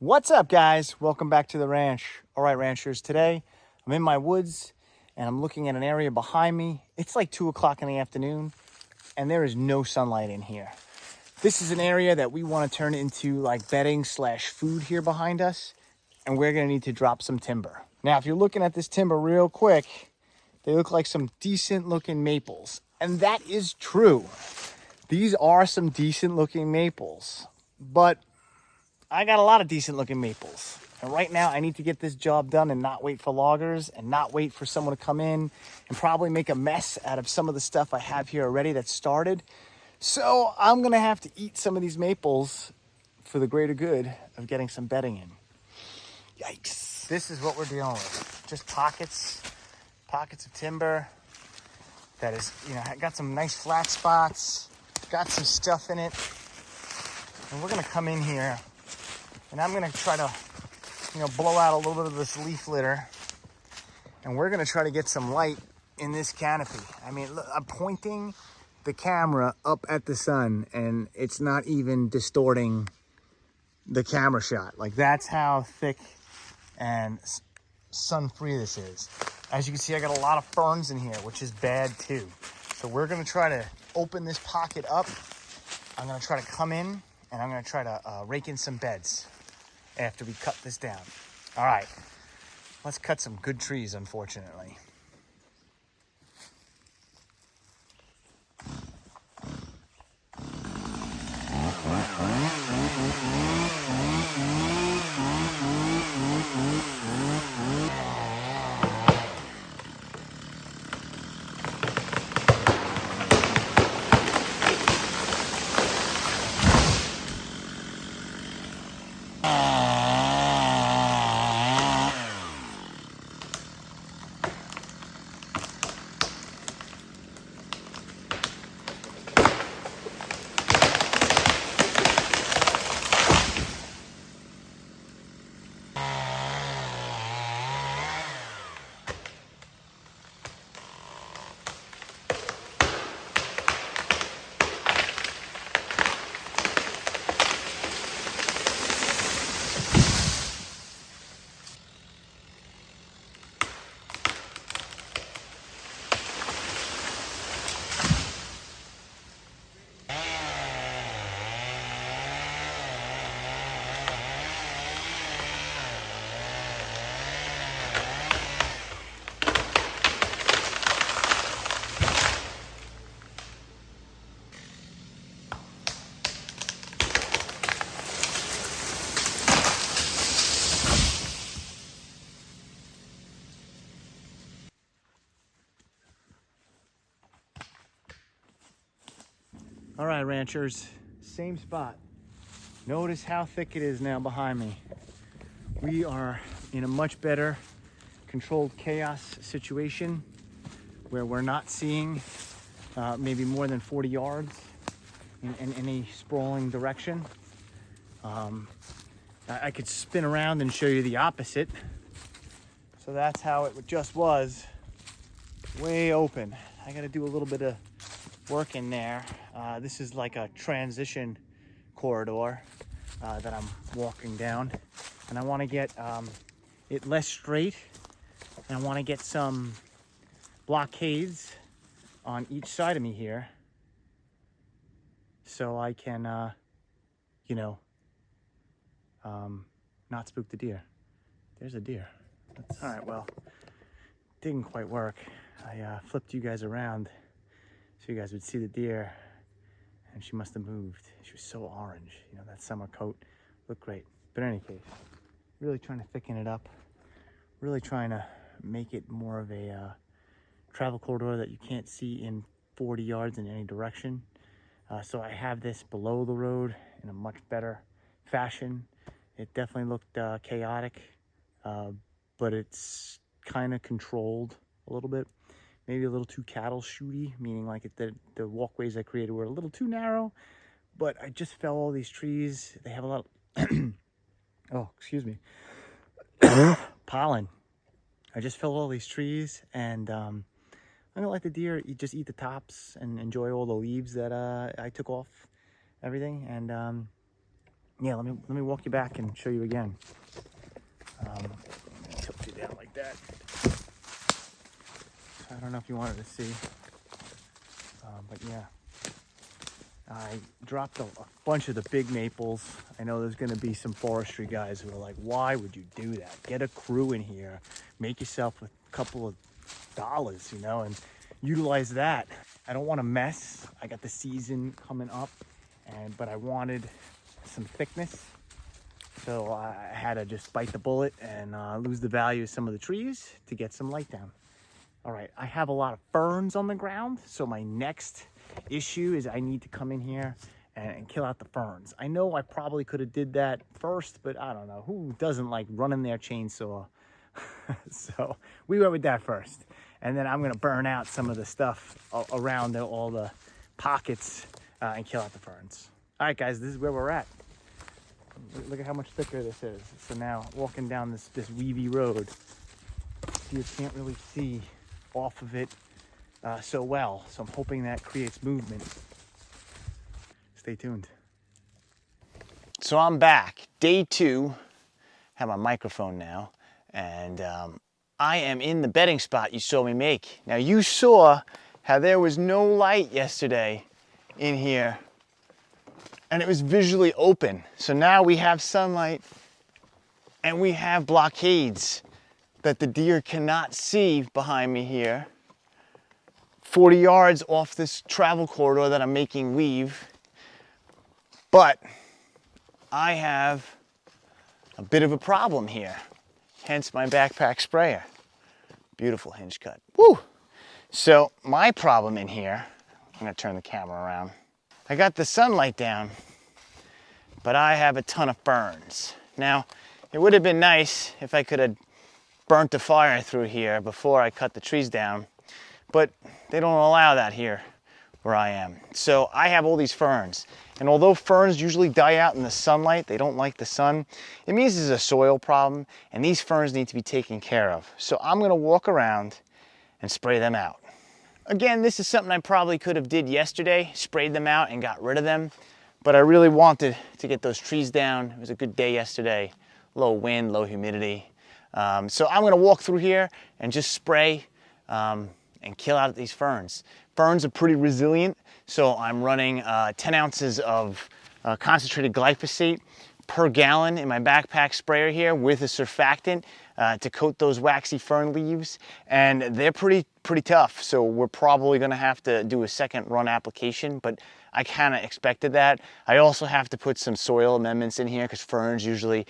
What's up, guys? Welcome back to the ranch. All right, ranchers, today I'm in my woods and I'm looking at an area behind me. It's like 2 o'clock in the afternoon and there is no sunlight in here. This is an area that we want to turn into like bedding slash food here behind us, and we're going to need to drop some timber. Now, if you're looking at this timber real quick, they look like some decent looking maples, and that is true. These are some decent looking maples, but I got a lot of decent looking maples. And right now I need to get this job done and not wait for loggers and not wait for someone to come in and probably make a mess out of some of the stuff I have here already that's started. So I'm gonna have to eat some of these maples for the greater good of getting some bedding in. Yikes. This is what we're dealing with. Just pockets of timber that is, got some nice flat spots, got some stuff in it. And we're gonna come in here and I'm gonna try to, blow out a little bit of this leaf litter. And we're gonna try to get some light in this canopy. I mean, look, I'm pointing the camera up at the sun and it's not even distorting the camera shot. Like, that's how thick and sun-free this is. As you can see, I got a lot of ferns in here, which is bad too. So we're gonna try to open this pocket up. I'm gonna try to come in and I'm gonna try to rake in some beds after we cut this down. All right, let's cut some good trees, unfortunately. All right, ranchers, same spot. Notice how thick it is now behind me. We are in a much better controlled chaos situation where we're not seeing maybe more than 40 yards in any sprawling direction. I could spin around and show you the opposite. So that's how it just was, way open. I gotta do a little bit of work in there. This is like a transition corridor that I'm walking down, and I want to get it less straight, and I want to get some blockades on each side of me here so I can not spook the deer. There's a deer. All right, well, didn't quite work. I flipped you guys around so you guys would see the deer, and she must have moved. She was so orange, that summer coat looked great. But in any case, really trying to thicken it up, really trying to make it more of a travel corridor that you can't see in 40 yards in any direction. So I have this below the road in a much better fashion. It definitely looked chaotic, but it's kind of controlled a little bit. Maybe a little too cattle shooty, meaning like the walkways I created were a little too narrow, but I just fell all these trees. They have a lot of, oh, excuse me, pollen. I just fell all these trees, and I'm gonna let the deer just eat the tops and enjoy all the leaves that I took off everything. And Yeah, let me walk you back and show you again. Tilt you down like that. So I don't know if you wanted to see, but yeah. I dropped a bunch of the big maples. I know there's gonna be some forestry guys who are like, why would you do that? Get a crew in here, make yourself a couple of dollars, you know, and utilize that. I don't wanna mess. I got the season coming up, but I wanted some thickness. So I had to just bite the bullet and lose the value of some of the trees to get some light down. All right, I have a lot of ferns on the ground, so my next issue is I need to come in here and kill out the ferns. I know I probably could have did that first, but I don't know. Who doesn't like running their chainsaw? So we went with that first. And then I'm gonna burn out some of the stuff around all the pockets and kill out the ferns. All right, guys, this is where we're at. Look at how much thicker this is. So now walking down this weavy road, you can't really see off of it so well. So I'm hoping that creates movement. Stay tuned. So I'm back, day 2. Have my microphone now, and I am in the bedding spot you saw me make. Now you saw how there was no light yesterday in here, and it was visually open. So now we have sunlight, and we have blockades that the deer cannot see behind me here. 40 yards off this travel corridor that I'm making weave. But I have a bit of a problem here, hence my backpack sprayer. Beautiful hinge cut. Woo! So my problem in here, I'm gonna turn the camera around. I got the sunlight down, but I have a ton of ferns. Now, it would have been nice if I could have burnt the fire through here before I cut the trees down, but they don't allow that here where I am. So I have all these ferns, and although ferns usually die out in the sunlight, they don't like the sun, it means there's a soil problem, and these ferns need to be taken care of. So I'm gonna walk around and spray them out. Again, this is something I probably could have did yesterday, sprayed them out and got rid of them, but I really wanted to get those trees down. It was a good day yesterday, low wind, low humidity. So I'm gonna walk through here and just spray and kill out these ferns. Ferns are pretty resilient, so I'm running 10 ounces of concentrated glyphosate per gallon in my backpack sprayer here with a surfactant to coat those waxy fern leaves, and they're pretty tough, so we're probably gonna have to do a second run application, but I kind of expected that. I also have to put some soil amendments in here because ferns usually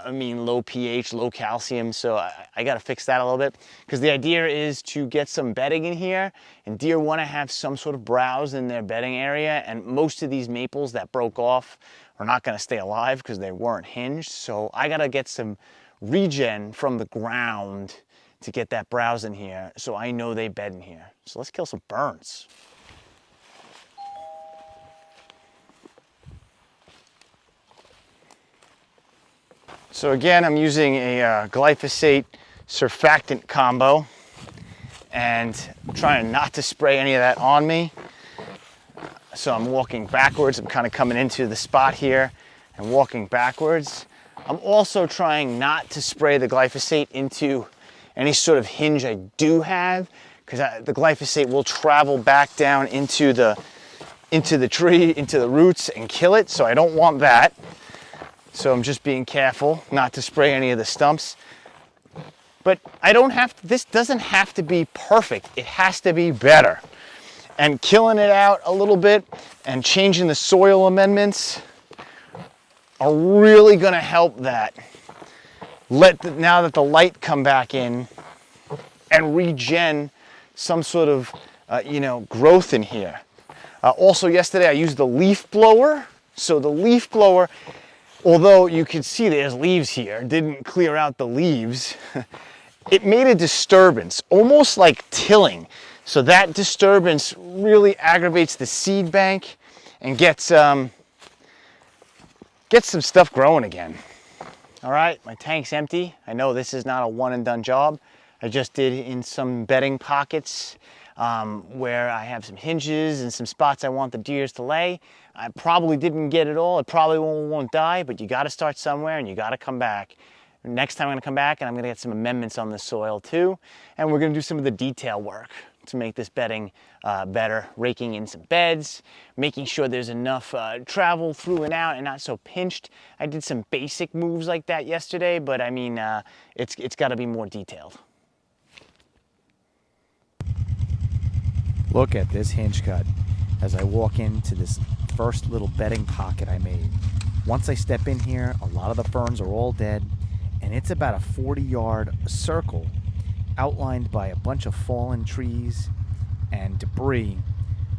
mean low pH, low calcium, so I got to fix that a little bit, because the idea is to get some bedding in here, and deer want to have some sort of browse in their bedding area, and most of these maples that broke off are not going to stay alive because they weren't hinged, so I got to get some regen from the ground to get that browse in here so I know they bed in here. So let's kill some ferns. So again, I'm using a glyphosate surfactant combo, and I'm trying not to spray any of that on me. So I'm walking backwards. I'm kind of coming into the spot here and walking backwards. I'm also trying not to spray the glyphosate into any sort of hinge I do have, because the glyphosate will travel back down into the tree, into the roots, and kill it. So I don't want that. So I'm just being careful not to spray any of the stumps. But this doesn't have to be perfect. It has to be better. And killing it out a little bit and changing the soil amendments are really gonna help that. Now that the light come back in and regen some sort of growth in here. Also yesterday I used the leaf blower. So the leaf blower, although you can see there's leaves here, didn't clear out the leaves, it made a disturbance, almost like tilling. So that disturbance really aggravates the seed bank and gets some stuff growing again. All right, my tank's empty. I know this is not a one and done job. I just did in some bedding pockets. where I have some hinges and some spots I want the deers to lay. I probably didn't get it all. It probably won't die, but you got to start somewhere and you got to come back. Next time I'm gonna come back and I'm gonna get some amendments on the soil too. And we're gonna do some of the detail work to make this bedding better, raking in some beds, making sure there's enough travel through and out and not so pinched. I did some basic moves like that yesterday, but I mean, it's gotta be more detailed. Look at this hinge cut as I walk into this first little bedding pocket I made. Once I step in here, a lot of the ferns are all dead, and it's about a 40-yard circle outlined by a bunch of fallen trees and debris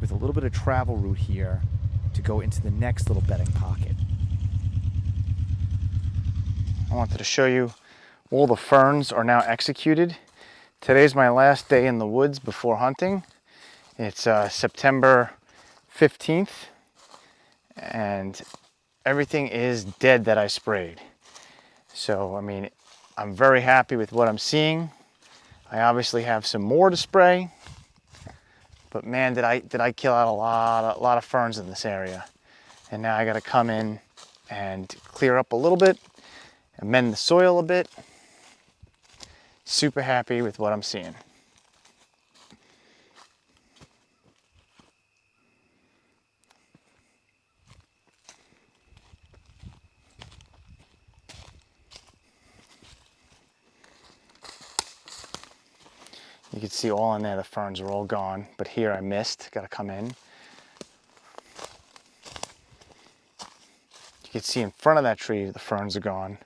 with a little bit of travel route here to go into the next little bedding pocket. I wanted to show you all the ferns are now executed. Today's my last day in the woods before hunting. It's September 15th, and everything is dead that I sprayed. So, I mean, I'm very happy with what I'm seeing. I obviously have some more to spray, but man, did I kill out a lot of ferns in this area. And now I got to come in and clear up a little bit, amend the soil a bit. Super happy with what I'm seeing. You can see all in there, the ferns are all gone, but here I missed, gotta come in. You can see in front of that tree, the ferns are gone,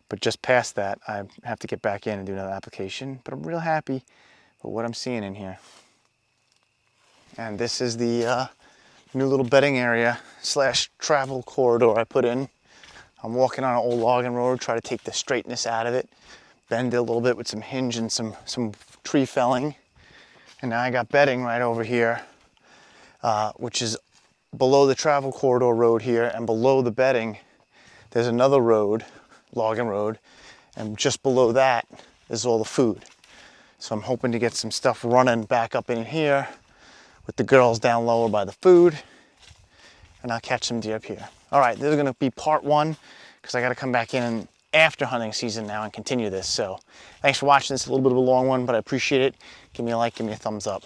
but just past that, I have to get back in and do another application, but I'm real happy with what I'm seeing in here. And this is the new little bedding area / travel corridor I put in. I'm walking on an old logging road, try to take the straightness out of it, bend it a little bit with some hinge and some tree felling. And now I got bedding right over here, which is below the travel corridor road here, and below the bedding, there's another road, logging road, and just below that is all the food. So I'm hoping to get some stuff running back up in here with the girls down lower by the food, and I'll catch some deer up here. All right, this is gonna be part one, because I gotta come back in after hunting season now and continue this. So thanks for watching. This is a little bit of a long one, but I appreciate it. Give me a like, give me a thumbs up.